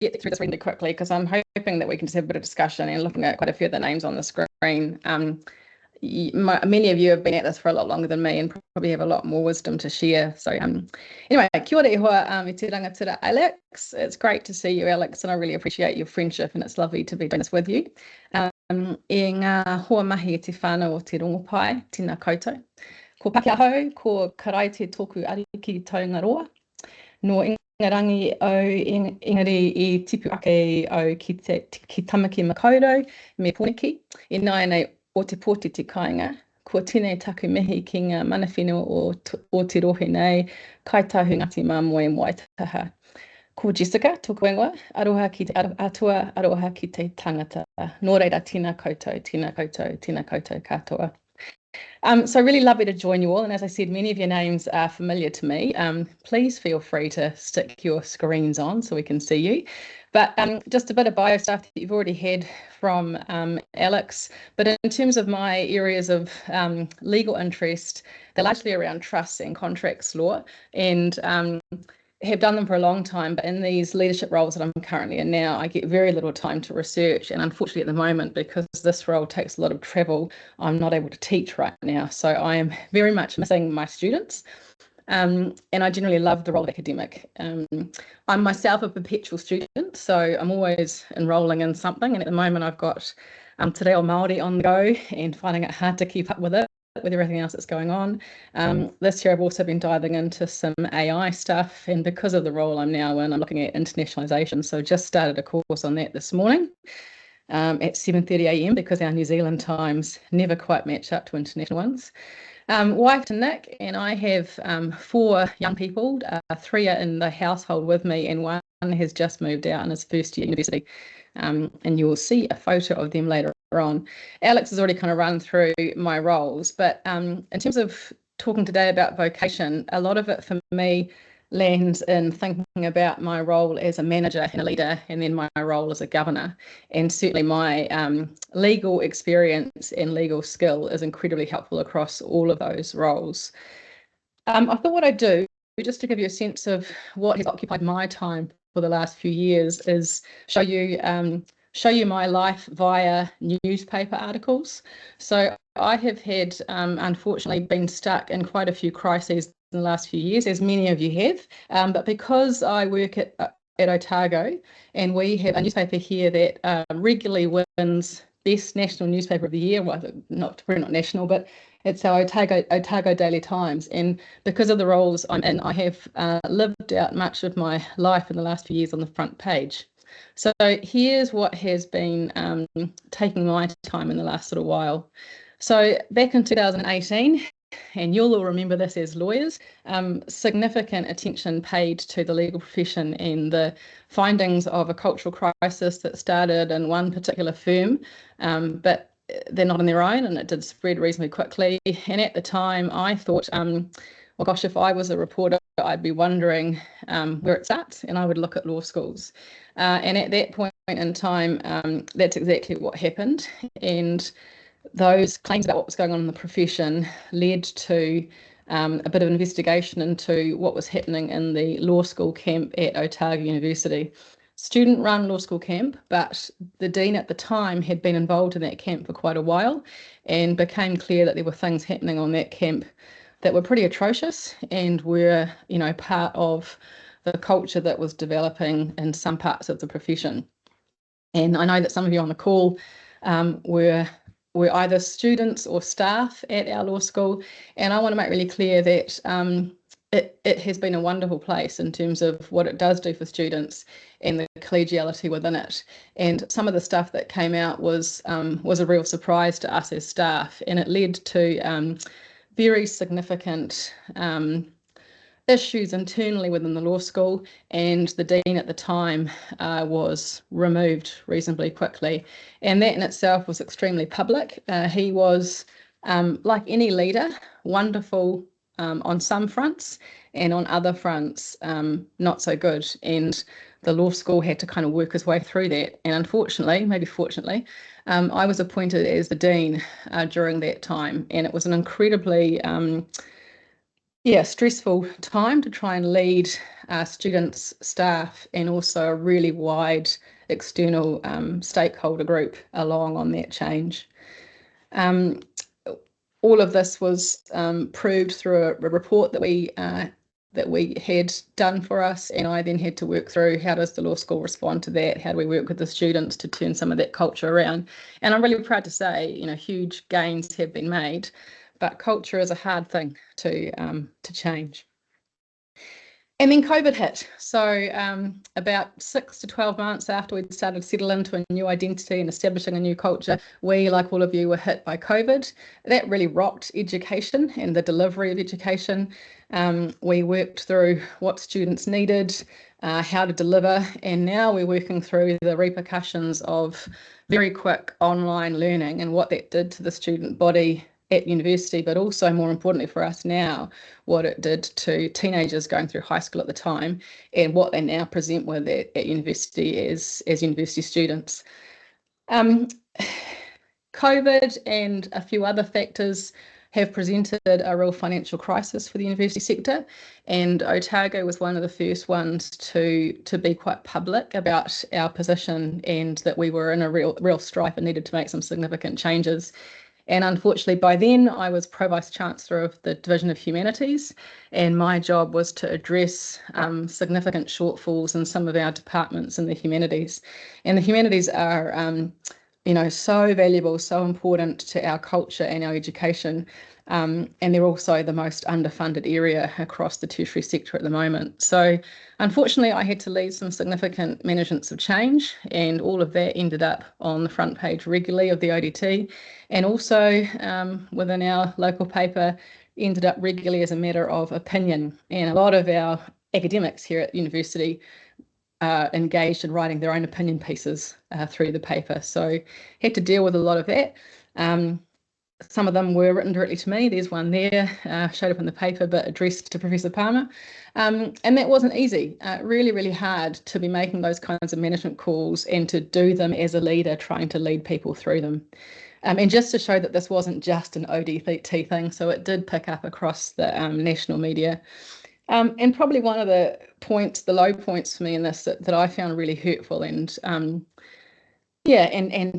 get through this really quickly because I'm hoping that we can just have a bit of discussion and looking at quite a few of the names on the screen. Many of you have been at this for a lot longer than me and probably have a lot more wisdom to share. So anyway, kia ora ihoa, e te rangatira Alex. It's great to see you, Alex, and I really appreciate your friendship, and it's lovely to be doing this with you. E ngā hoa mahi e te whānau o te rongopai, tina koutou. Ko paki aho, ko karaite tōku ariki taungaroa. No ingarangi o engari I tipu ake o ki tamaki makaurau me poniki. I nai nei o te pōti te kāinga. Kua tēnei taku mihi ki ngā manawhenua o te rohe nei, kaitahu Ngāti Māmoe and Waitaha. Ko Jessica, tōku ingoa, aroha ki te atua, aroha ki te tangata. Nō reira, tēnā koutou, tēnā koutou, tēnā koutou katoa. So really lovely to join you all, and as I said, many of your names are familiar to me. Please feel free to stick your screens on so we can see you. But just a bit of bio stuff that you've already had from Alex. But in terms of my areas of legal interest, they're largely around trusts and contracts law, and have done them for a long time, but in these leadership roles that I'm currently in now, I get very little time to research. And unfortunately at the moment, because this role takes a lot of travel, I'm not able to teach right now. So I am very much missing my students. And I generally love the role of academic. I'm myself a perpetual student, so I'm always enrolling in something. And at the moment I've got Te Reo Māori on the go and finding it hard to keep up with it, with everything else that's going on. This year I've also been diving into some AI stuff, and because of the role I'm now in, I'm looking at internationalisation. So just started a course on that this morning at 7:30 a.m. because our New Zealand times never quite match up to international ones. Wife to Nick, and I have 4 young people. 3 are in the household with me, and 1 has just moved out in his first year at university. And you will see a photo of them later on. Alex has already kind of run through my roles, but in terms of talking today about vocation, a lot of it for me lands in thinking about my role as a manager and a leader, and then my role as a governor. And certainly my legal experience and legal skill is incredibly helpful across all of those roles. I thought what I'd do, just to give you a sense of what has occupied my time for the last few years, is show you my life via newspaper articles. So I have had, unfortunately, been stuck in quite a few crises in the last few years, as many of you have. But because I work at Otago, and we have a newspaper here that regularly wins Best National Newspaper of the Year, well, probably not national, but it's our Otago Daily Times. And because of the roles I'm in, I have lived out much of my life in the last few years on the front page. So here's what has been taking my time in the last little while. So back in 2018, and you'll all remember this as lawyers, significant attention paid to the legal profession and the findings of a cultural crisis that started in one particular firm, but they're not on their own, and it did spread reasonably quickly. And at the time I thought, well, gosh, if I was a reporter, I'd be wondering where it's at, and I would look at law schools. And at that point in time, that's exactly what happened. And those claims about what was going on in the profession led to a bit of investigation into what was happening in the law school camp at Otago University. Student-run law school camp, but the dean at the time had been involved in that camp for quite a while, and became clear that there were things happening on that camp that were pretty atrocious and were, part of the culture that was developing in some parts of the profession. And I know that some of you on the call were either students or staff at our law school, and I want to make really clear that it has been a wonderful place in terms of what it does do for students and the collegiality within it. And some of the stuff that came out was a real surprise to us as staff, and it led to very significant issues internally within the law school, and the dean at the time was removed reasonably quickly. And that in itself was extremely public. He was, like any leader, wonderful on some fronts, and on other fronts not so good. And the law school had to kind of work his way through that. And unfortunately, maybe fortunately, I was appointed as the dean during that time, and it was an incredibly yeah, stressful time to try and lead students, staff, and also a really wide external stakeholder group along on that change. Um, all of this was proved through a report that we had done for us, and I then had to work through how does the law school respond to that? How do we work with the students to turn some of that culture around? And I'm really proud to say, huge gains have been made, but culture is a hard thing to change. And then COVID hit. So about 6 to 12 months after we'd started to settle into a new identity and establishing a new culture, we, like all of you, were hit by COVID. That really rocked education and the delivery of education. We worked through what students needed, how to deliver, and now we're working through the repercussions of very quick online learning and what that did to the student body at university, but also more importantly for us now, what it did to teenagers going through high school at the time and what they now present with at university as university students. COVID and a few other factors have presented a real financial crisis for the university sector, and Otago was one of the first ones to be quite public about our position and that we were in a real strife and needed to make some significant changes. And unfortunately, by then, I was Pro-Vice Chancellor of the Division of Humanities, and my job was to address significant shortfalls in some of our departments in the humanities. And the humanities are, so valuable, so important to our culture and our education. And they're also the most underfunded area across the tertiary sector at the moment. So unfortunately, I had to lead some significant managements of change, and all of that ended up on the front page regularly of the ODT, and also within our local paper ended up regularly as a matter of opinion. And a lot of our academics here at university engaged in writing their own opinion pieces through the paper. So had to deal with a lot of that. Some of them were written directly to me. There's one there, showed up in the paper, but addressed to Professor Palmer. And that wasn't easy. Really, really hard to be making those kinds of management calls and to do them as a leader, trying to lead people through them. And just to show that this wasn't just an ODT thing, so it did pick up across the national media. And probably one of the low points for me in this that I found really hurtful and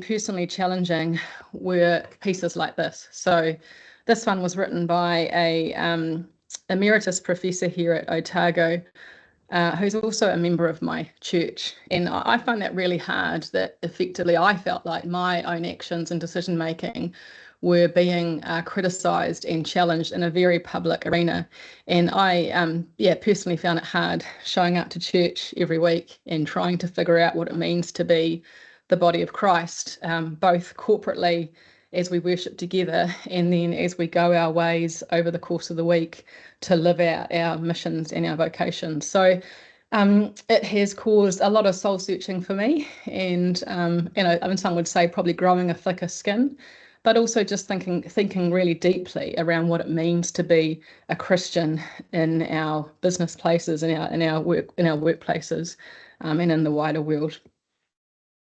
personally challenging were pieces like this. So this one was written by a emeritus professor here at Otago, who's also a member of my church. And I find that really hard, that effectively I felt like my own actions and decision making were being criticised and challenged in a very public arena. And I personally found it hard showing up to church every week and trying to figure out what it means to be the body of Christ, both corporately as we worship together and then as we go our ways over the course of the week to live out our missions and our vocations. So it has caused a lot of soul searching for me, and some would say probably growing a thicker skin, but also just thinking really deeply around what it means to be a Christian in our business places, in our workplaces, and in the wider world.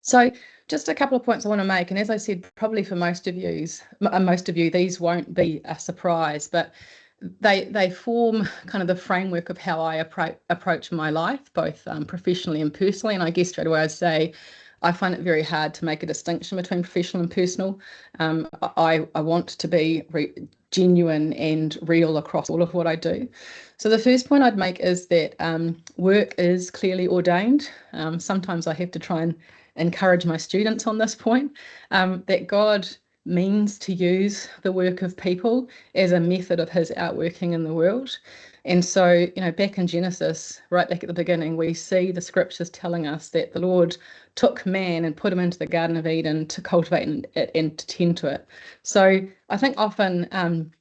So just a couple of points I want to make, and as I said, probably for most of you, these won't be a surprise, but they form kind of the framework of how I approach my life, both professionally and personally. And I guess straight away I'd say I find it very hard to make a distinction between professional and personal. I want to be genuine and real across all of what I do. So the first point I'd make is that work is clearly ordained. Sometimes I have to try and encourage my students on this point, that God means to use the work of people as a method of his outworking in the world. And so, back in Genesis, right back at the beginning, we see the scriptures telling us that the Lord took man and put him into the Garden of Eden to cultivate it and to tend to it. So I think often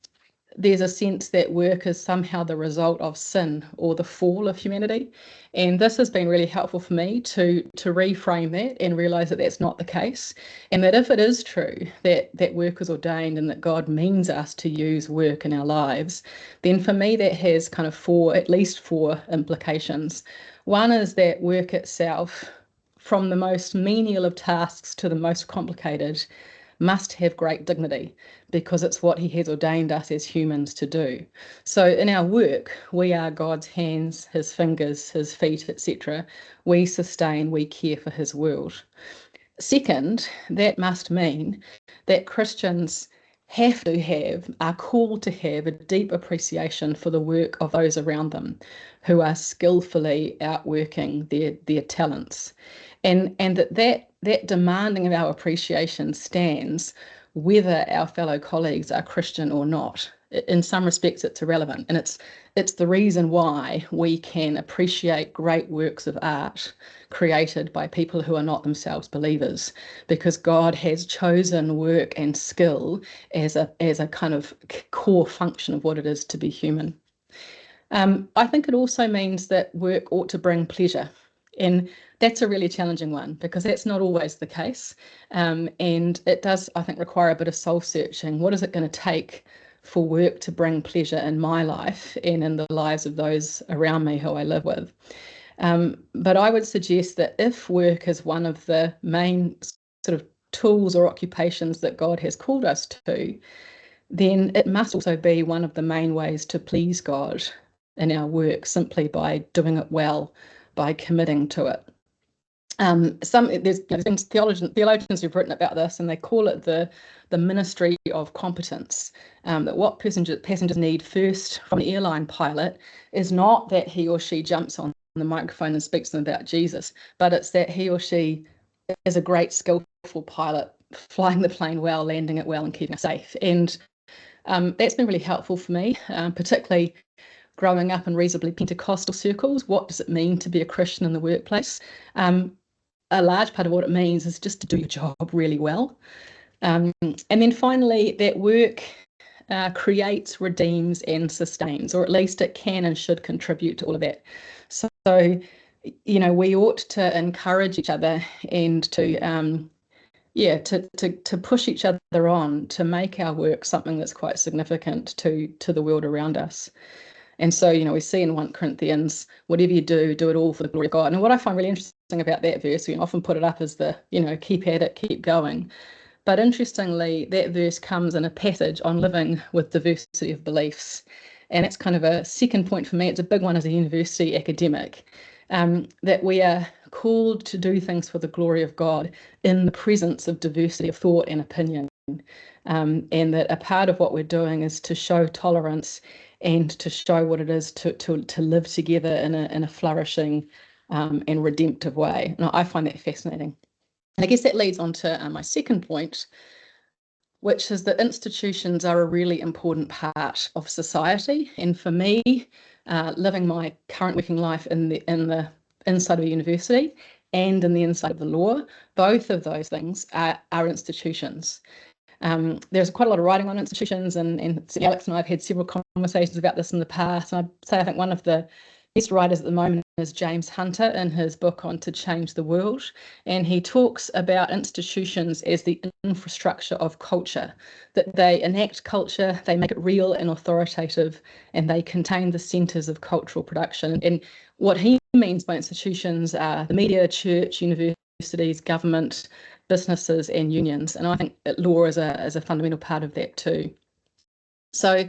there's a sense that work is somehow the result of sin or the fall of humanity. And this has been really helpful for me to reframe that and realise that that's not the case. And that if it is true that work is ordained and that God means us to use work in our lives, then for me that has kind of at least four implications. One is that work itself, from the most menial of tasks to the most complicated, must have great dignity because it's what he has ordained us as humans to do. So in our work, we are God's hands, his fingers, his feet, etc. We sustain, we care for his world. Second, that must mean that Christians are called to have a deep appreciation for the work of those around them who are skillfully outworking their talents. And that demanding of our appreciation stands whether our fellow colleagues are Christian or not. In some respects, it's irrelevant. And it's the reason why we can appreciate great works of art created by people who are not themselves believers, because God has chosen work and skill as a kind of core function of what it is to be human. I think it also means that work ought to bring pleasure. And that's a really challenging one because that's not always the case. And it does, I think, require a bit of soul searching. What is it going to take for work to bring pleasure in my life and in the lives of those around me who I live with? But I would suggest that if work is one of the main sort of tools or occupations that God has called us to, then it must also be one of the main ways to please God in our work, simply by doing it well, by committing to it. There's been theologians who've written about this, and they call it the ministry of competence. That what passengers need first from an airline pilot is not that he or she jumps on the microphone and speaks to them about Jesus, but it's that he or she is a great, skillful pilot, flying the plane well, landing it well, and keeping it safe. And that's been really helpful for me, particularly growing up in reasonably Pentecostal circles. What does it mean to be a Christian in the workplace? A large part of what it means is just to do your job really well. And then finally, that work creates, redeems, and sustains, or at least it can and should contribute to all of that. So, we ought to encourage each other and to push each other on to make our work something that's quite significant to the world around us. And so, we see in 1 Corinthians, whatever you do, do it all for the glory of God. And what I find really interesting about that verse, we often put it up as the, keep at it, keep going. But interestingly, that verse comes in a passage on living with diversity of beliefs. And it's kind of a second point for me. It's a big one as a university academic, that we are called to do things for the glory of God in the presence of diversity of thought and opinion. And that a part of what we're doing is to show tolerance and to show what it is to live together in a flourishing and redemptive way. And I find that fascinating. And I guess that leads on to my second point, which is that institutions are a really important part of society. And for me, living my current working life in the inside of a university and in the inside of the law, both of those things are institutions. There's quite a lot of writing on institutions, and Alex and I have had several conversations about this in the past. And I'd say I think one of the best writers at the moment is James Hunter in his book on To Change the World. And he talks about institutions as the infrastructure of culture, that they enact culture, they make it real and authoritative, and they contain the centres of cultural production. And what he means by institutions are the media, church, universities, government, businesses and unions. And I think that law is a fundamental part of that too. So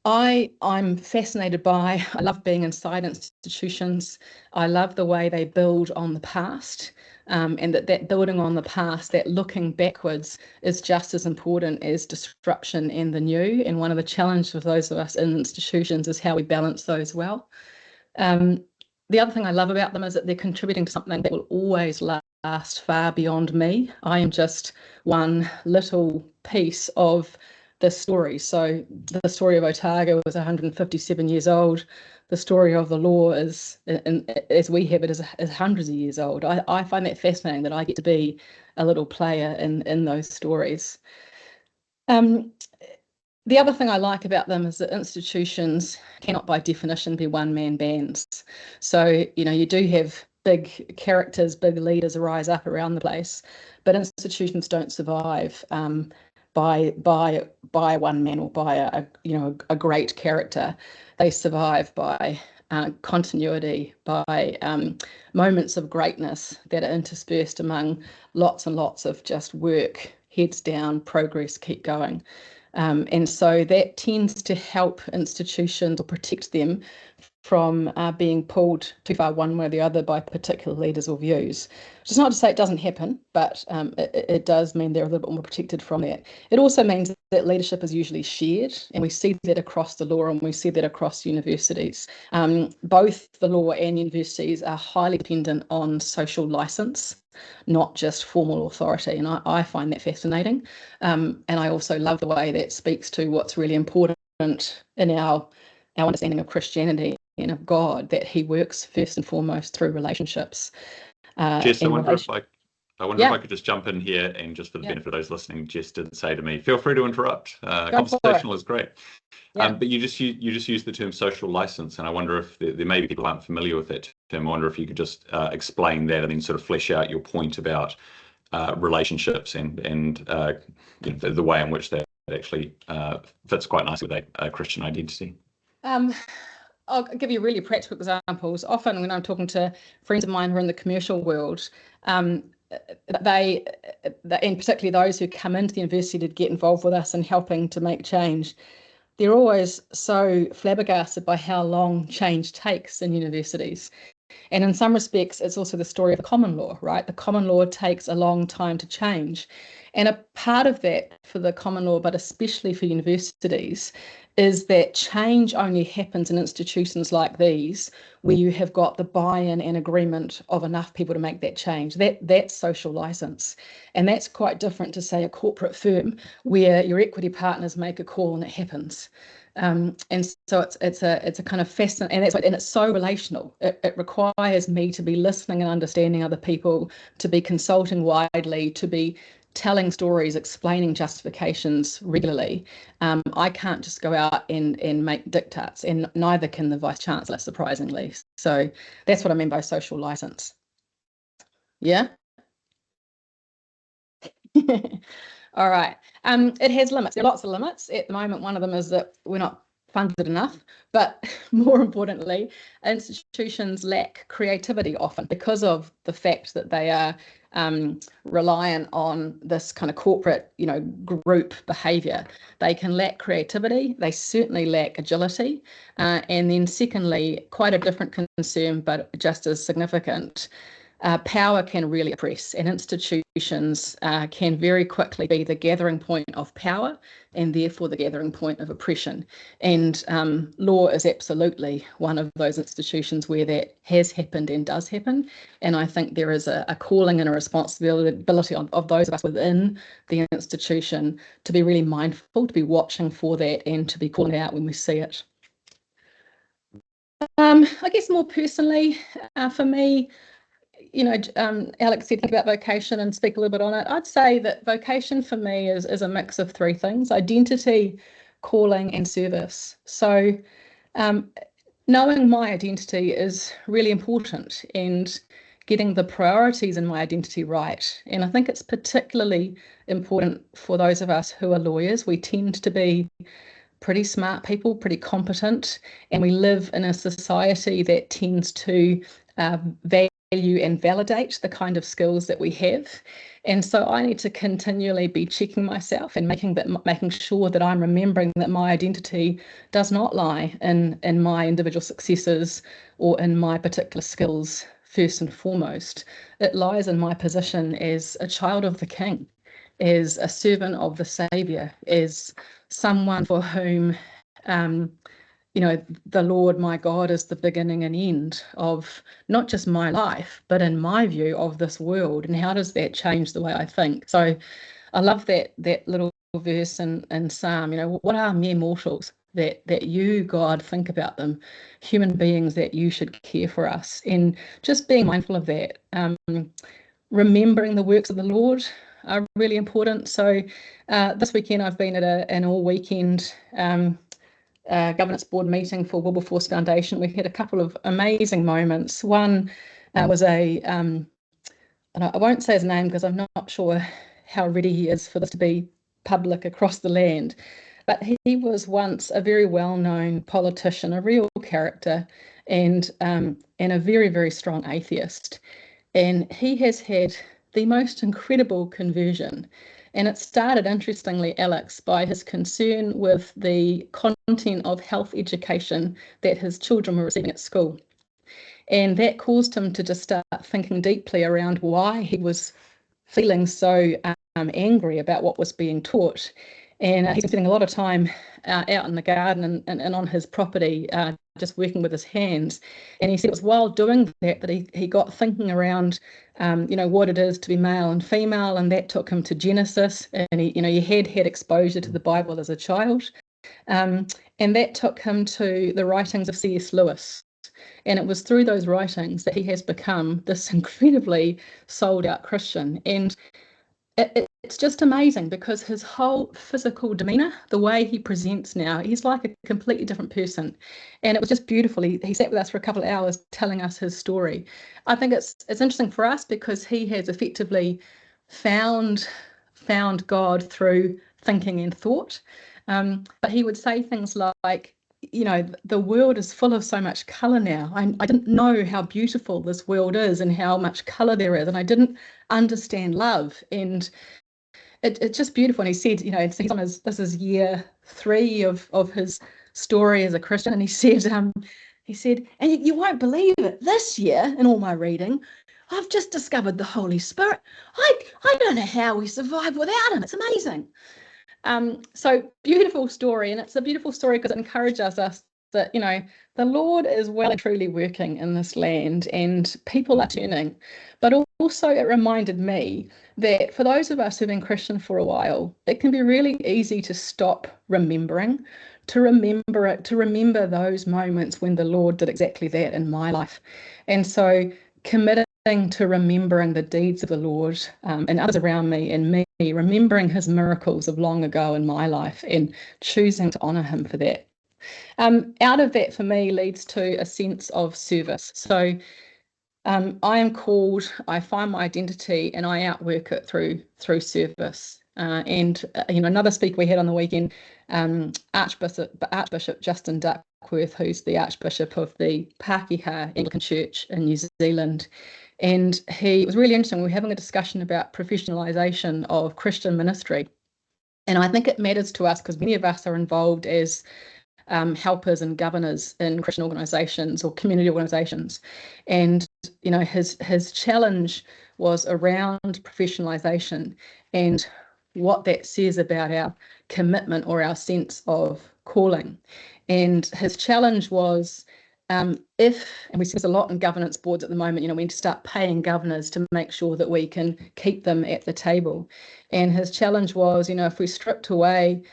I'm fascinated by, I love being inside institutions. I love the way they build on the past, and that building on the past, that looking backwards, is just as important as disruption and the new. And one of the challenges for those of us in institutions is how we balance those well. The other thing I love about them is that they're contributing to something that will always last far beyond me. I am just one little piece of the story. So the story of Otago was 157 years old. The story of the law is, as we have it, is hundreds of years old. I find that fascinating, that I get to be a little player in those stories. The other thing I like about them is that institutions cannot by definition be one-man bands. So, you do have big characters, big leaders rise up around the place, but institutions don't survive by one man or by a great character. They survive by continuity, by moments of greatness that are interspersed among lots and lots of just work, heads down, progress, keep going. And so that tends to help institutions or protect them from being pulled too far one way or the other by particular leaders or views. Which is not to say it doesn't happen, but it does mean they're a little bit more protected from that. It also means that leadership is usually shared, and we see that across the law and we see that across universities. Both the law and universities are highly dependent on social license, not just formal authority. And I find that fascinating. And I also love the way that speaks to what's really important in our understanding of Christianity and of God, that he works first and foremost through relationships. Jess, I wonder if I could just jump in here, and just for the benefit of those listening, Jess did say to me, feel free to interrupt. Conversational is great. But you just used the term social license, and I wonder if there may be people who aren't familiar with that term. I wonder if you could just explain that and then sort of flesh out your point about relationships and the way in which that actually fits quite nicely with a Christian identity. I'll give you really practical examples. Often when I'm talking to friends of mine who are in the commercial world, they, and particularly those who come into the university to get involved with us and helping to make change, they're always so flabbergasted by how long change takes in universities. And in some respects, it's also the story of the common law, right? The common law takes a long time to change. And a part of that for the common law, but especially for universities, is that change only happens in institutions like these, where you have got the buy-in and agreement of enough people to make that change. That's social license. And that's quite different to, say, a corporate firm where your equity partners make a call and it happens. And so it's a kind of fascinating, and it's so relational. It requires me to be listening and understanding other people, to be consulting widely, to be telling stories, explaining justifications regularly. I can't just go out and make diktats, and neither can the Vice Chancellor, surprisingly. So that's what I mean by social license. Yeah. All right. It has limits. There are lots of limits. At the moment, one of them is that we're not funded enough, but more importantly, institutions lack creativity often because of the fact that they are reliant on this kind of corporate, group behaviour. They can lack creativity. They certainly lack agility. And then secondly, quite a different concern, but just as significant, power can really oppress, and institutions can very quickly be the gathering point of power and therefore the gathering point of oppression. And law is absolutely one of those institutions where that has happened and does happen. And I think there is a calling and a responsibility of those of us within the institution to be really mindful, to be watching for that, and to be calling it out when we see it. I guess more personally, for me, Alex said think about vocation and speak a little bit on it. I'd say that vocation for me is a mix of three things: identity, calling, and service. So knowing my identity is really important, and getting the priorities in my identity right. And I think it's particularly important for those of us who are lawyers. We tend to be pretty smart people, pretty competent, and we live in a society that tends to value and validate the kind of skills that we have. And so I need to continually be checking myself and making sure that I'm remembering that my identity does not lie in my individual successes or in my particular skills first and foremost. It lies in my position as a child of the King, as a servant of the Saviour, as someone for whom the Lord my God is the beginning and end of not just my life, but in my view of this world. And how does that change the way I think? So I love that little verse in Psalm, what are mere mortals that you, God, think about them, human beings that you should care for us, and just being mindful of that. Remembering the works of the Lord are really important. So this weekend I've been at an all-weekend governance board meeting for Wilberforce Foundation. We had a couple of amazing moments. One was and I won't say his name because I'm not sure how ready he is for this to be public across the land, but he was once a very well-known politician, a real character, and a very, very strong atheist. And he has had the most incredible conversion. And it started, interestingly, Alex, by his concern with the content of health education that his children were receiving at school. And that caused him to just start thinking deeply around why he was feeling so angry about what was being taught. And he's been spending a lot of time out in the garden and on his property, just working with his hands. And he said it was while doing that he got thinking around, what it is to be male and female, and that took him to Genesis. And he had exposure to the Bible as a child, and that took him to the writings of C.S. Lewis. And it was through those writings that he has become this incredibly sold-out Christian. And it's just amazing because his whole physical demeanor, the way he presents now, he's like a completely different person. And it was just beautiful. He sat with us for a couple of hours telling us his story. I think it's interesting for us because he has effectively found God through thinking and thought. But he would say things like, the world is full of so much colour now. I didn't know how beautiful this world is and how much colour there is, and I didn't understand love. And it's just beautiful. And he said, he's on this is year 3 of his story as a Christian, and he said, and you won't believe it, this year in all my reading, I've just discovered the Holy Spirit. I don't know how we survive without him. It's amazing. So beautiful story, and it's a beautiful story because it encourages us that the Lord is well and truly working in this land, and people are turning. But also it reminded me that for those of us who've been Christian for a while, it can be really easy to stop remembering, to remember those moments when the Lord did exactly that in my life. And so committing to remembering the deeds of the Lord and others around me and me, remembering his miracles of long ago in my life and choosing to honour him for that. Out of that for me leads to a sense of service. So I am called, I find my identity and I outwork it through service. Another speaker we had on the weekend, Archbishop Justin Duckworth, who's the Archbishop of the Pākehā Anglican Church in New Zealand. And it was really interesting. We were having a discussion about professionalisation of Christian ministry. And I think it matters to us because many of us are involved as helpers and governors in Christian organisations or community organisations. And, his challenge was around professionalisation and what that says about our commitment or our sense of calling. And his challenge was and we see this a lot in governance boards at the moment, we need to start paying governors to make sure that we can keep them at the table. And his challenge was, if we stripped away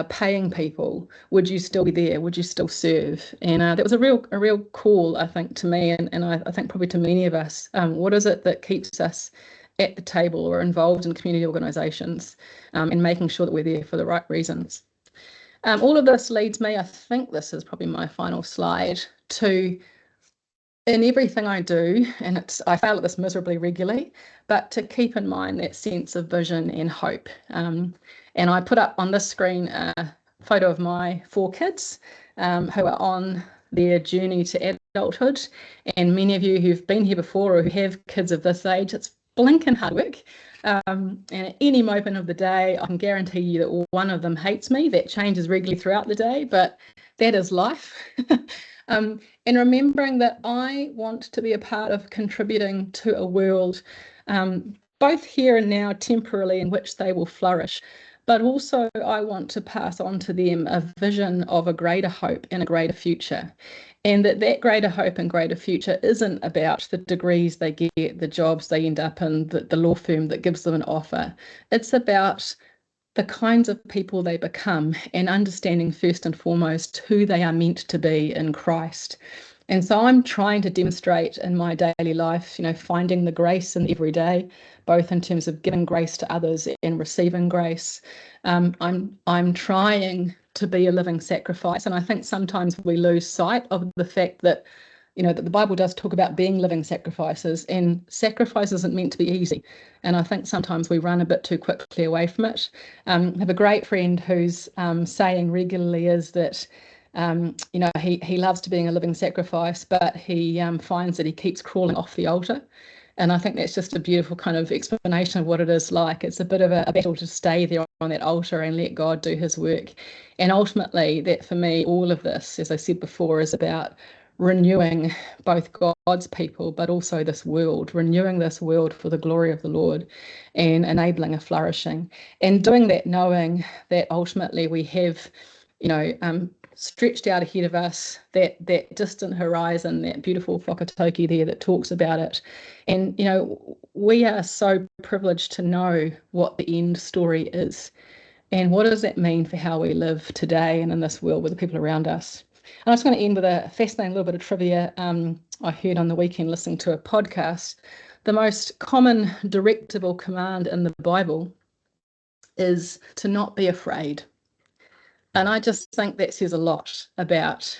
paying people, would you still be there? Would you still serve? And that was a real call, I think, to me, and I think probably to many of us. What is it that keeps us at the table or involved in community organisations and making sure that we're there for the right reasons? All of this leads me, I think this is probably my final slide, to in everything I do, and I fail at this miserably regularly, but to keep in mind that sense of vision and hope. And I put up on this screen a photo of my 4 kids who are on their journey to adulthood. And many of you who've been here before or who have kids of this age, it's blinking hard work. And at any moment of the day, I can guarantee you that one of them hates me. That changes regularly throughout the day, but that is life. And remembering that I want to be a part of contributing to a world, both here and now, temporarily, in which they will flourish. But also I want to pass on to them a vision of a greater hope and a greater future. And that greater hope and greater future isn't about the degrees they get, the jobs they end up in, the law firm that gives them an offer. It's about the kinds of people they become and understanding first and foremost who they are meant to be in Christ. And so I'm trying to demonstrate in my daily life, finding the grace in every day, both in terms of giving grace to others and receiving grace. I'm trying to be a living sacrifice. And I think sometimes we lose sight of the fact that, that the Bible does talk about being living sacrifices, and sacrifice isn't meant to be easy. And I think sometimes we run a bit too quickly away from it. I have a great friend who's saying regularly is that, he loves to being a living sacrifice, but he finds that he keeps crawling off the altar. And I think that's just a beautiful kind of explanation of what it is like. It's a bit of a battle to stay there on that altar and let God do his work. And ultimately, that for me, all of this, as I said before, is about renewing both God's people, but also this world, renewing this world for the glory of the Lord and enabling a flourishing. And doing that knowing that ultimately we have, stretched out ahead of us, that distant horizon, that beautiful whakatauki there that talks about it. And, we are so privileged to know what the end story is. And what does that mean for how we live today and in this world with the people around us? And I was going to end with a fascinating little bit of trivia I heard on the weekend listening to a podcast. The most common directable command in the Bible is to not be afraid. And I just think that says a lot about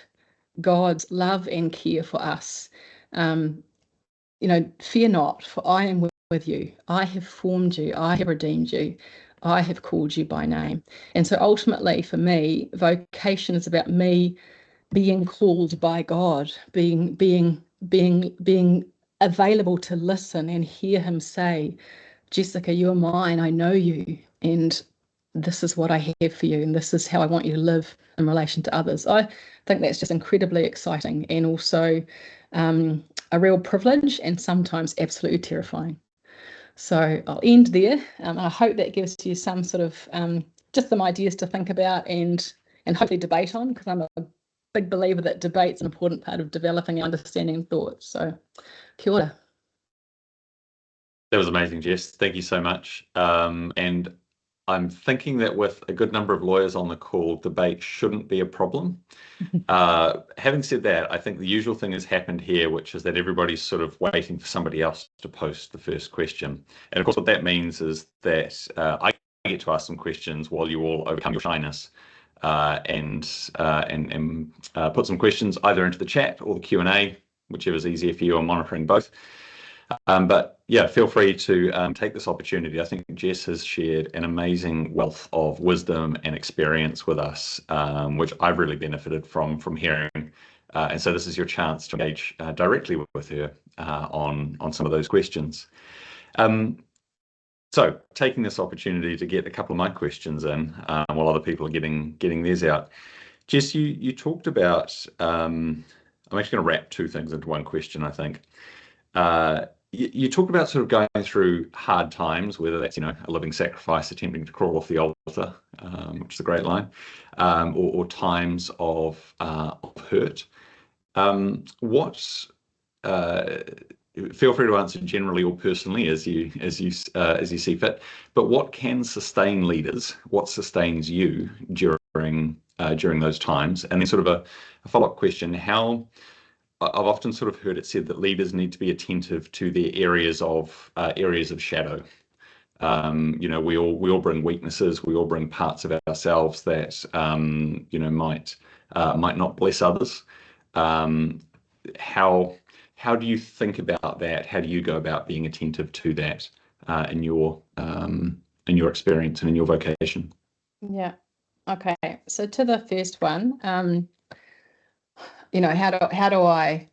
God's love and care for us. Fear not, for I am with you. I have formed you. I have redeemed you. I have called you by name. And so ultimately for me, vocation is about me being called by God, being available to listen and hear him say, Jessica, you're mine. I know you. And this is what I have for you. And this is how I want you to live in relation to others. I think that's just incredibly exciting and also a real privilege and sometimes absolutely terrifying. So I'll end there. I hope that gives you some sort of just some ideas to think about and hopefully debate on, because I'm a big believer that debate's an important part of developing understanding thought. So kia ora. That was amazing, Jess. Thank you so much. And I'm thinking that with a good number of lawyers on the call, debate shouldn't be a problem. Having said that, I think the usual thing has happened here, which is that everybody's sort of waiting for somebody else to post the first question. And of course, what that means is that I get to ask some questions while you all overcome your shyness and put some questions either into the chat or the Q&A, whichever is easier for you. I'm monitoring both. But yeah, feel free to take this opportunity. I think Jess has shared an amazing wealth of wisdom and experience with us, which I've really benefited from hearing. And so this is your chance to engage directly with her on some of those questions. So taking this opportunity to get a couple of my questions in while other people are getting theirs out. Jess, you talked about, I'm actually going to wrap two things into one question, I think. You talked about sort of going through hard times, whether that's, a living sacrifice attempting to crawl off the altar, which is a great line, or times of hurt. Feel free to answer generally or personally as you see fit. But what can sustain leaders? What sustains you during those times? And then sort of a follow-up question: I've often sort of heard it said that leaders need to be attentive to their areas of shadow. We all bring weaknesses. We all bring parts of ourselves that might not bless others. How do you think about that? How do you go about being attentive to that in your experience and in your vocation? Yeah. Okay. So to the first one. How do I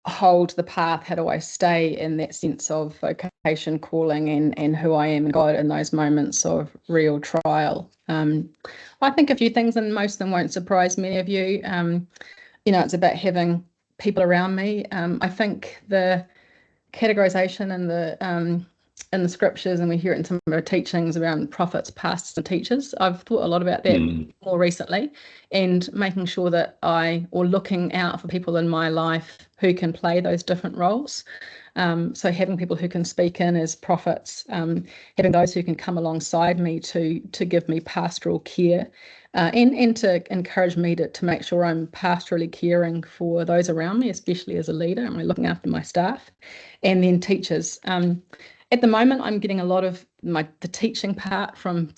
hold the path? How do I stay in that sense of vocation, calling, and who I am in God in those moments of real trial? I think a few things, and most of them won't surprise many of you. It's about having people around me. I think the categorization in the scriptures, and we hear it in some of our teachings around prophets, pastors, and teachers. I've thought a lot about that more recently, and making sure that looking out for people in my life who can play those different roles. So having people who can speak in as prophets, having those who can come alongside me to give me pastoral care, and to encourage me to make sure I'm pastorally caring for those around me, especially as a leader, and we're looking after my staff, and then teachers. At the moment, I'm getting a lot of the teaching part from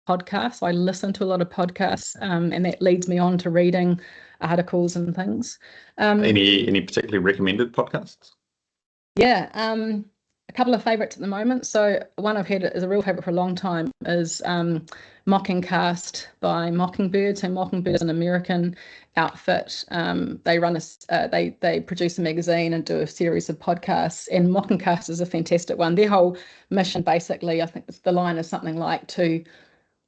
podcasts. I listen to a lot of podcasts, and that leads me on to reading articles and things. Any particularly recommended podcasts? Yeah, couple of favourites at the moment. So one I've had is a real favourite for a long time is Mockingcast by Mockingbird. So Mockingbird is an American outfit. They run they produce a magazine and do a series of podcasts. And Mockingcast is a fantastic one. Their whole mission, basically, I think the line is something like to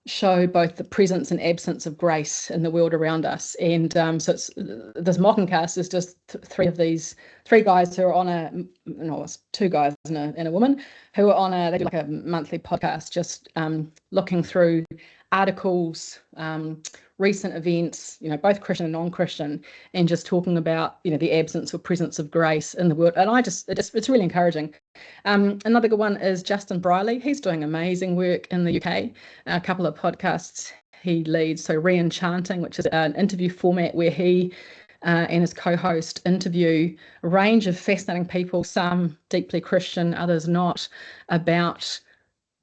show both the presence and absence of grace in the world around us. And so it's this Mockingcast is just three guys who are on it's two guys and a woman who are they do like a monthly podcast, just looking through articles, recent events, both Christian and non-Christian, and just talking about, the absence or presence of grace in the world. And it's really encouraging. Another good one is Justin Briley. He's doing amazing work in the UK. A couple of podcasts he leads. So Re-enchanting, which is an interview format where he and his co-host interview a range of fascinating people, some deeply Christian, others not, about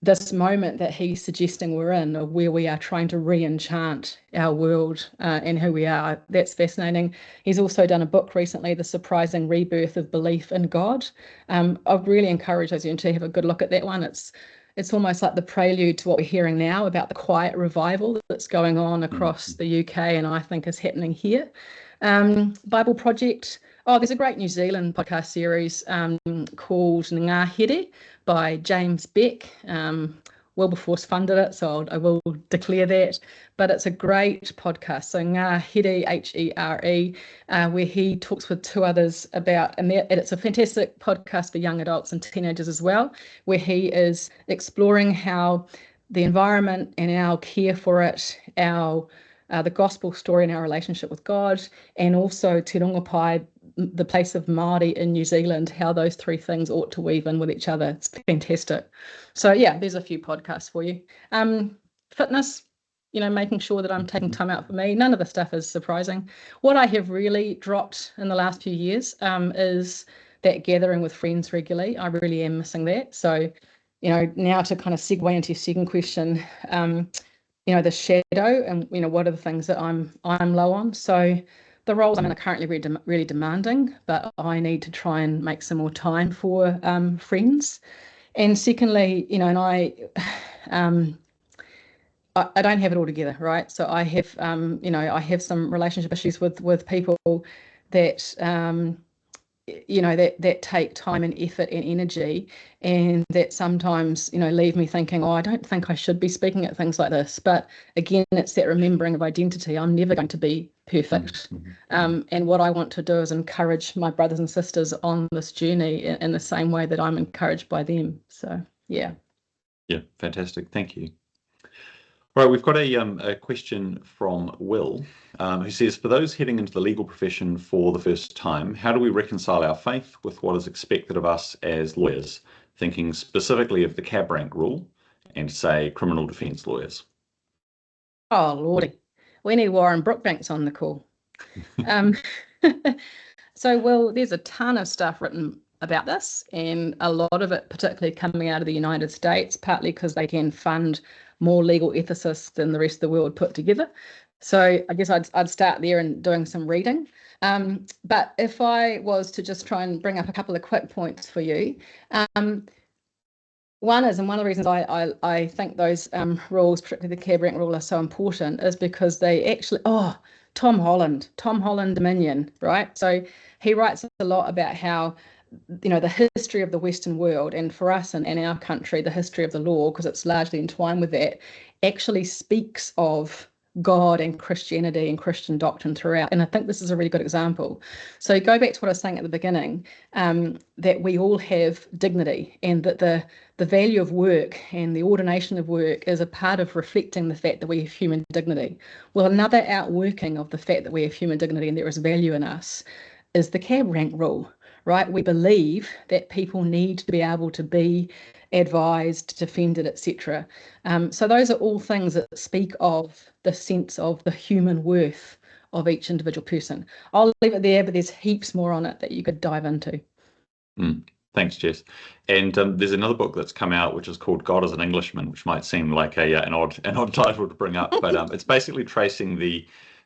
this moment that he's suggesting we're in, of where we are trying to re-enchant our world and who we are. That's fascinating. He's also done a book recently, The Surprising Rebirth of Belief in God. I'd really encourage those of you to have a good look at that one. It's almost like the prelude to what we're hearing now about the quiet revival that's going on across the UK, and I think is happening here. Bible Project. Oh, there's a great New Zealand podcast series called Ngā Here by James Beck. Wilberforce funded it, so I will declare that. But it's a great podcast. So Ngā Here, Here, where he talks with two others about, and it's a fantastic podcast for young adults and teenagers as well, where he is exploring how the environment and our care for it, the gospel story and our relationship with God, and also Te Rongopai, the place of Māori in New Zealand, how those three things ought to weave in with each other. It's fantastic. So yeah, there's a few podcasts for you. Fitness, making sure that I'm taking time out for me. None of the stuff is surprising. What I have really dropped in the last few years is that gathering with friends regularly. I really am missing that. So, now to kind of segue into your second question, the shadow and, what are the things that I'm low on. So the roles I'm in are currently really demanding, but I need to try and make some more time for friends. And secondly, and I don't have it all together, right? So I have, I have some relationship issues with people that, that take time and effort and energy, and that sometimes, leave me thinking, I don't think I should be speaking at things like this. But again, it's that remembering of identity. I'm never going to be perfect. And what I want to do is encourage my brothers and sisters on this journey in the same way that I'm encouraged by them. So, yeah. Yeah, fantastic. Thank you. All right, we've got a question from Will, who says, for those heading into the legal profession for the first time, how do we reconcile our faith with what is expected of us as lawyers, thinking specifically of the cab rank rule and, say, criminal defence lawyers? Oh, Lordy. We need Warren Brookbanks on the call. So, Will, there's a ton of stuff written about this, and a lot of it particularly coming out of the United States, partly because they can fund more legal ethicists than the rest of the world put together. So I guess I'd start there and doing some reading. But if I was to just try and bring up a couple of quick points for you, one is, and one of the reasons I think those rules, particularly the cab rank rule, are so important, is because they actually, Tom Holland Dominion, right? So he writes a lot about how, the history of the Western world, and for us and in our country, the history of the law, because it's largely entwined with that, actually speaks of God and Christianity and Christian doctrine throughout. And I think this is a really good example. So go back to what I was saying at the beginning, that we all have dignity, and that the value of work and the ordination of work is a part of reflecting the fact that we have human dignity. Well, another outworking of the fact that we have human dignity and there is value in us is the cab rank rule. Right, we believe that people need to be able to be advised, defended, etc. So those are all things that speak of the sense of the human worth of each individual person. I'll leave it there, but there's heaps more on it that you could dive into. Thanks, Jess. And there's another book that's come out which is called God as an Englishman, which might seem like an odd title to bring up, but it's basically tracing the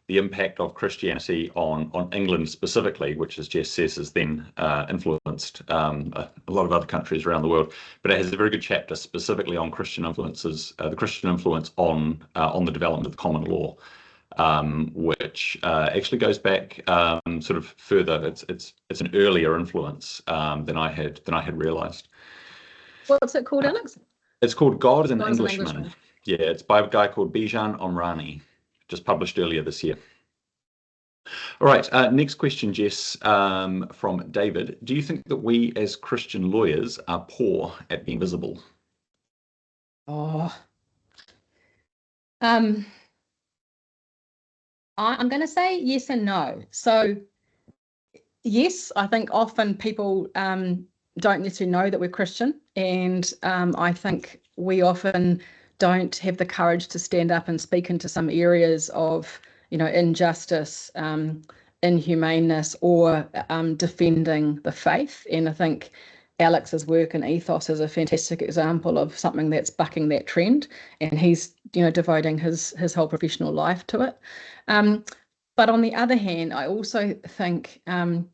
the impact of Christianity on England specifically, which, as Jess says, has then influenced a lot of other countries around the world. But it has a very good chapter specifically on Christian influences, the Christian influence on the development of the common law, which actually goes back sort of further. It's an earlier influence than I had realised. What's it called, Alex? It's called God is an Englishman. Yeah, it's by a guy called Bijan Omrani, just published earlier this year. All right, next question, Jess, from David. Do you think that we as Christian lawyers are poor at being visible? Oh, I'm going to say yes and no. So yes, I think often people don't necessarily know that we're Christian, and I think we often don't have the courage to stand up and speak into some areas of, injustice, inhumaneness, or defending the faith. And I think Alex's work and ethos is a fantastic example of something that's bucking that trend, and he's, devoting his whole professional life to it. But on the other hand, I also think, and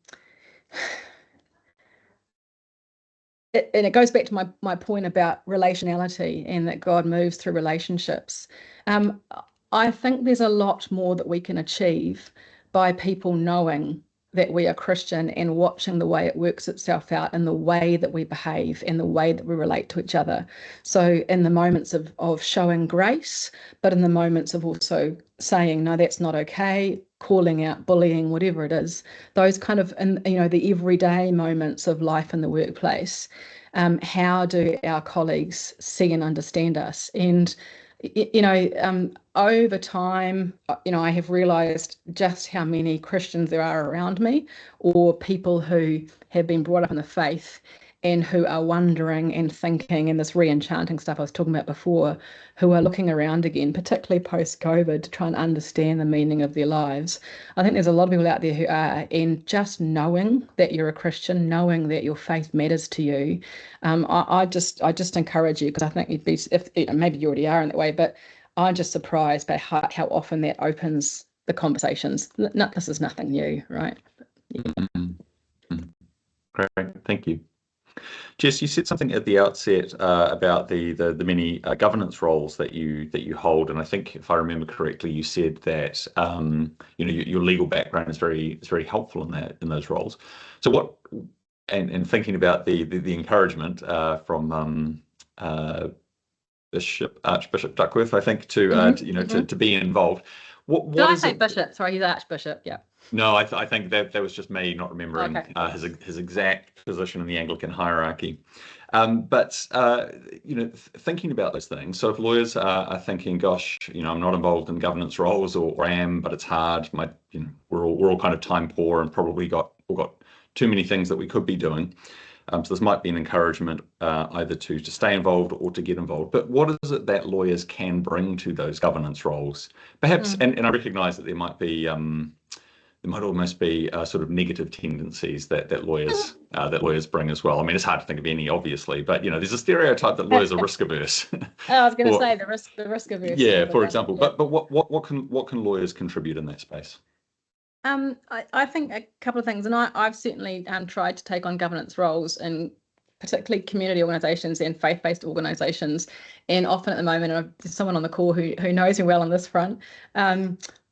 it goes back to my point about relationality and that God moves through relationships. I think there's a lot more that we can achieve by people knowing that we are Christian and watching the way it works itself out in the way that we behave and the way that we relate to each other. So in the moments of showing grace, but in the moments of also saying, no, that's not okay, calling out bullying, whatever it is, those kind of, the everyday moments of life in the workplace. How do our colleagues see and understand us? And over time, I have realized just how many Christians there are around me, or people who have been brought up in the faith and who are wondering and thinking, and this re-enchanting stuff I was talking about before, who are looking around again, particularly post-COVID, to try and understand the meaning of their lives. I think there's a lot of people out there who are, and just knowing that you're a Christian, knowing that your faith matters to you, I just encourage you, because I think you'd be, if maybe you already are in that way, but I'm just surprised by how often that opens the conversations. This is nothing new, right? Yeah. Mm-hmm. Great, thank you. Jess, you said something at the outset about the many governance roles that you hold, and I think, if I remember correctly, you said that your legal background is very helpful in those roles. So what, and thinking about the encouragement from Archbishop Duckworth, I think, to be involved. What Did I say bishop? Sorry, he's Archbishop. Yeah. No, I think that was just me not remembering his exact position in the Anglican hierarchy. But thinking about those things, so if lawyers are thinking, gosh, I'm not involved in governance roles, or am, but it's hard. We're all kind of time poor and probably got too many things that we could be doing. So this might be an encouragement either to stay involved or to get involved. But what is it that lawyers can bring to those governance roles? Perhaps, and I recognise that there might almost be sort of negative tendencies that lawyers bring as well. I mean, it's hard to think of any, obviously, but there's a stereotype that lawyers are risk averse. I was going to say the risk averse. Yeah, for example. Yeah. But what can lawyers contribute in that space? I think a couple of things, and I've certainly tried to take on governance roles in particularly community organisations and faith-based organisations, and often at the moment, and there's someone on the call who knows me well on this front.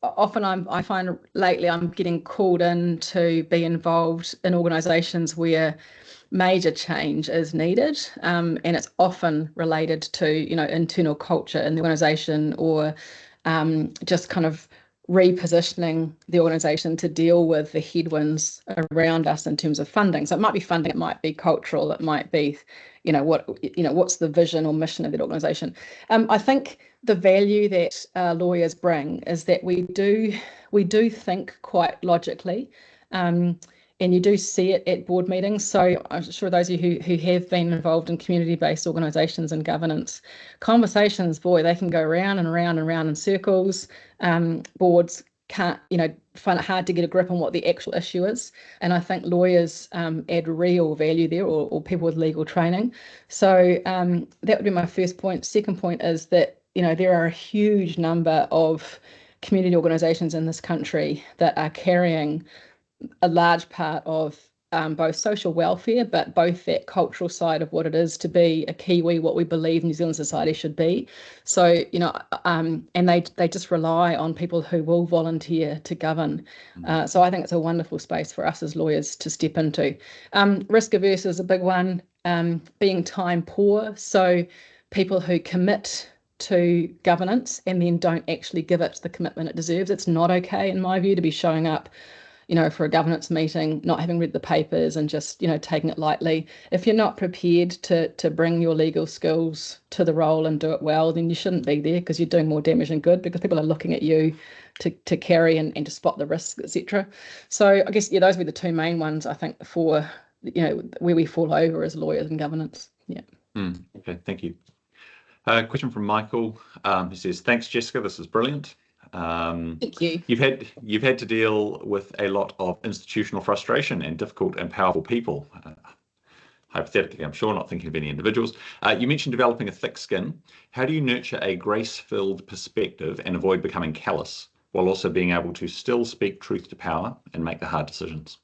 Often I find lately I'm getting called in to be involved in organisations where major change is needed, and it's often related to internal culture in the organisation, or just kind of repositioning the organisation to deal with the headwinds around us in terms of funding. So it might be funding, it might be cultural, it might be, what's the vision or mission of that organisation. I think the value that lawyers bring is that we do think quite logically, and you do see it at board meetings. So I'm sure those of you who have been involved in community-based organisations and governance conversations, boy, they can go round and round and round in circles. Boards can't, find it hard to get a grip on what the actual issue is. And I think lawyers add real value there, or people with legal training. So that would be my first point. Second point is that, there are a huge number of community organisations in this country that are carrying a large part of both social welfare, but both that cultural side of what it is to be a Kiwi, what we believe New Zealand society should be. So, and they just rely on people who will volunteer to govern. So I think it's a wonderful space for us as lawyers to step into. Risk averse is a big one, being time poor. So people who commit to governance and then don't actually give it the commitment it deserves. It's not okay, in my view, to be showing up for a governance meeting, not having read the papers and just, taking it lightly. If you're not prepared to bring your legal skills to the role and do it well, then you shouldn't be there, because you're doing more damage than good, because people are looking at you to carry and to spot the risks, etc. So I guess, those would be the two main ones, I think, for, where we fall over as lawyers in governance. Yeah. Okay, thank you. Question from Michael. He says, "Thanks, Jessica. This is brilliant. Thank you. You've had to deal with a lot of institutional frustration and difficult and powerful people. Hypothetically, I'm sure, not thinking of any individuals. You mentioned developing a thick skin. How do you nurture a grace-filled perspective and avoid becoming callous, while also being able to still speak truth to power and make the hard decisions?"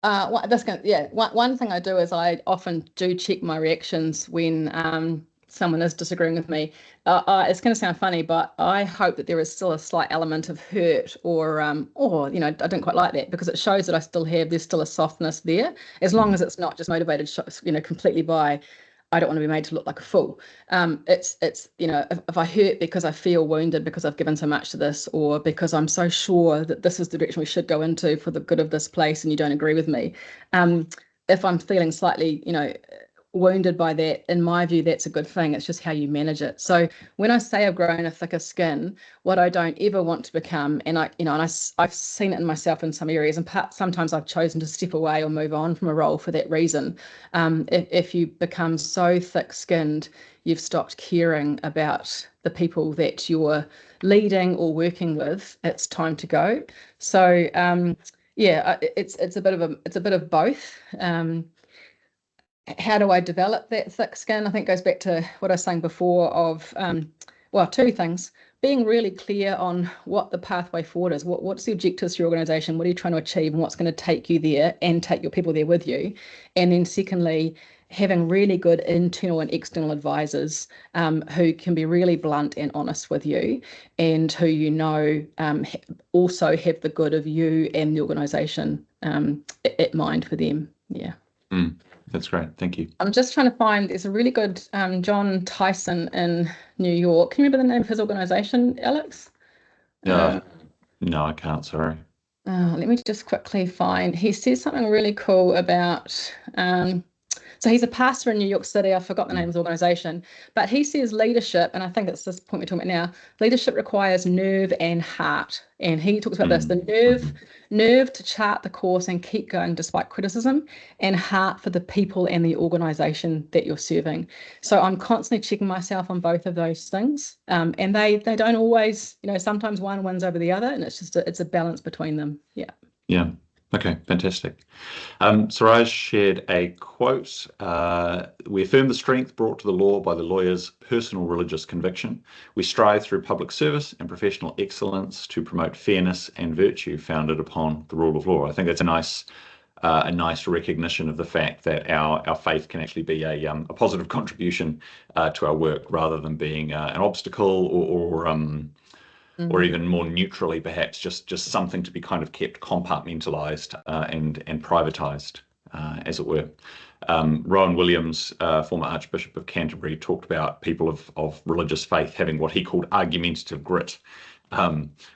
One thing I do is I often do check my reactions when someone is disagreeing with me. It's going to sound funny, but I hope that there is still a slight element of hurt or I didn't quite like that, because it shows that there's still a softness there, as long as it's not just motivated, completely by, I don't want to be made to look like a fool. It's if I hurt because I feel wounded because I've given so much to this, or because I'm so sure that this is the direction we should go into for the good of this place and you don't agree with me. If I'm feeling slightly, wounded by that, in my view, that's a good thing. It's just how you manage it. So when I say I've grown a thicker skin, what I don't ever want to become, and I've seen it in myself in some areas, and sometimes I've chosen to step away or move on from a role for that reason. If you become so thick-skinned, you've stopped caring about the people that you're leading or working with, it's time to go. So it's a bit of both. How do I develop that thick skin? I think it goes back to what I was saying before of, two things. Being really clear on what the pathway forward is. What's the objectives for your organisation? What are you trying to achieve, and what's going to take you there and take your people there with you? And then secondly, having really good internal and external advisors who can be really blunt and honest with you, and who also have the good of you and the organisation at mind for them. Yeah. That's great. Thank you. I'm just trying to find, there's a really good John Tyson in New York. Can you remember the name of his organisation, Alex? No, I can't, sorry. Let me just quickly find. He says something really cool about, so he's a pastor in New York City. I forgot the name of his organisation, but he says leadership, and I think it's this point we're talking about now, leadership requires nerve and heart. And he talks about this, the nerve to chart the course and keep going despite criticism, and heart for the people and the organisation that you're serving. So I'm constantly checking myself on both of those things. And they don't always, sometimes one wins over the other, and it's a balance between them. Yeah. Yeah. Okay, fantastic. Saraj shared a quote. "We affirm the strength brought to the law by the lawyer's personal religious conviction. We strive through public service and professional excellence to promote fairness and virtue founded upon the rule of law." I think that's a nice recognition of the fact that our faith can actually be a positive contribution to our work, rather than being an obstacle or even more neutrally, perhaps just something to be kind of kept compartmentalized and privatized, as it were. Rowan Williams, former Archbishop of Canterbury, talked about people of religious faith having what he called argumentative grit,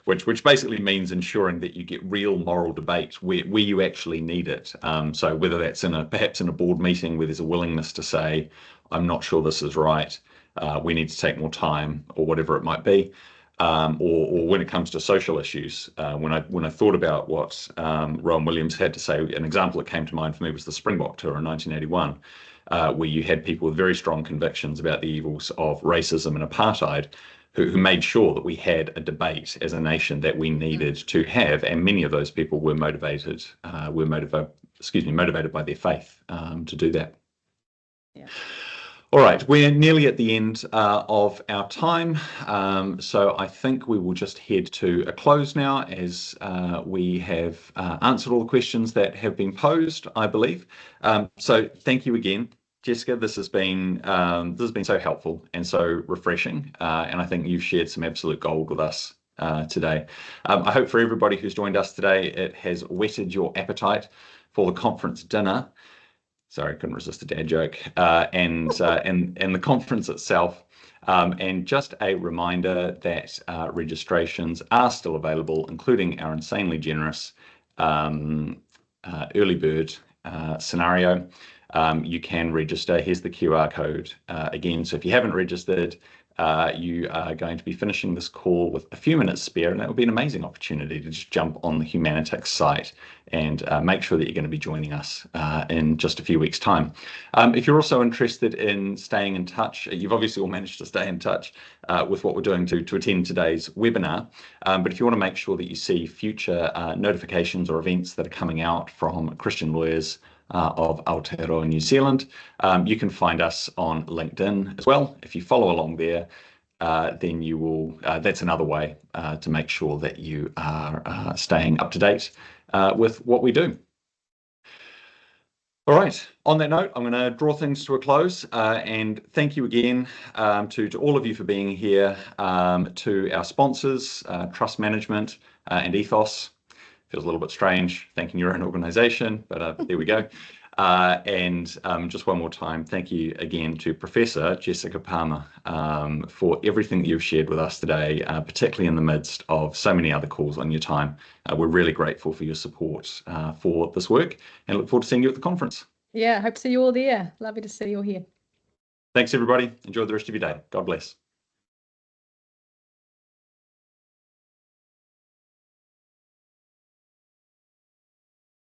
which basically means ensuring that you get real moral debate where you actually need it. So whether that's perhaps in a board meeting where there's a willingness to say, "I'm not sure this is right, we need to take more time," or whatever it might be. Or when it comes to social issues, when I thought about what Rowan Williams had to say, an example that came to mind for me was the Springbok Tour in 1981, where you had people with very strong convictions about the evils of racism and apartheid, who made sure that we had a debate as a nation that we needed to have, and many of those people were motivated by their faith to do that. Yeah. All right, we're nearly at the end of our time, so I think we will just head to a close now, as we have answered all the questions that have been posed, I believe. So thank you again, Jessica. This has been so helpful and so refreshing, and I think you've shared some absolute gold with us today. I hope for everybody who's joined us today, it has whetted your appetite for the conference dinner. Sorry, couldn't resist a dad joke. And the conference itself. And just a reminder that registrations are still available, including our insanely generous early bird scenario. You can register. Here's the QR code again. So if you haven't registered, you are going to be finishing this call with a few minutes spare, and that will be an amazing opportunity to just jump on the Humanitix site and make sure that you're going to be joining us in just a few weeks' time. If you're also interested in staying in touch, you've obviously all managed to stay in touch with what we're doing to attend today's webinar, but if you want to make sure that you see future notifications or events that are coming out from Christian lawyers of Aotearoa, New Zealand, you can find us on LinkedIn as well. If you follow along there, then you will, that's another way to make sure that you are staying up to date with what we do. All right, on that note, I'm going to draw things to a close, and thank you again to all of you for being here, to our sponsors, Trust Management and Ethos. Feels a little bit strange thanking your own organisation, but there we go. And just one more time, thank you again to Professor Jessica Palmer for everything that you've shared with us today, particularly in the midst of so many other calls on your time. We're really grateful for your support for this work, and look forward to seeing you at the conference. Yeah, hope to see you all there. Lovely to see you all here. Thanks, everybody. Enjoy the rest of your day. God bless.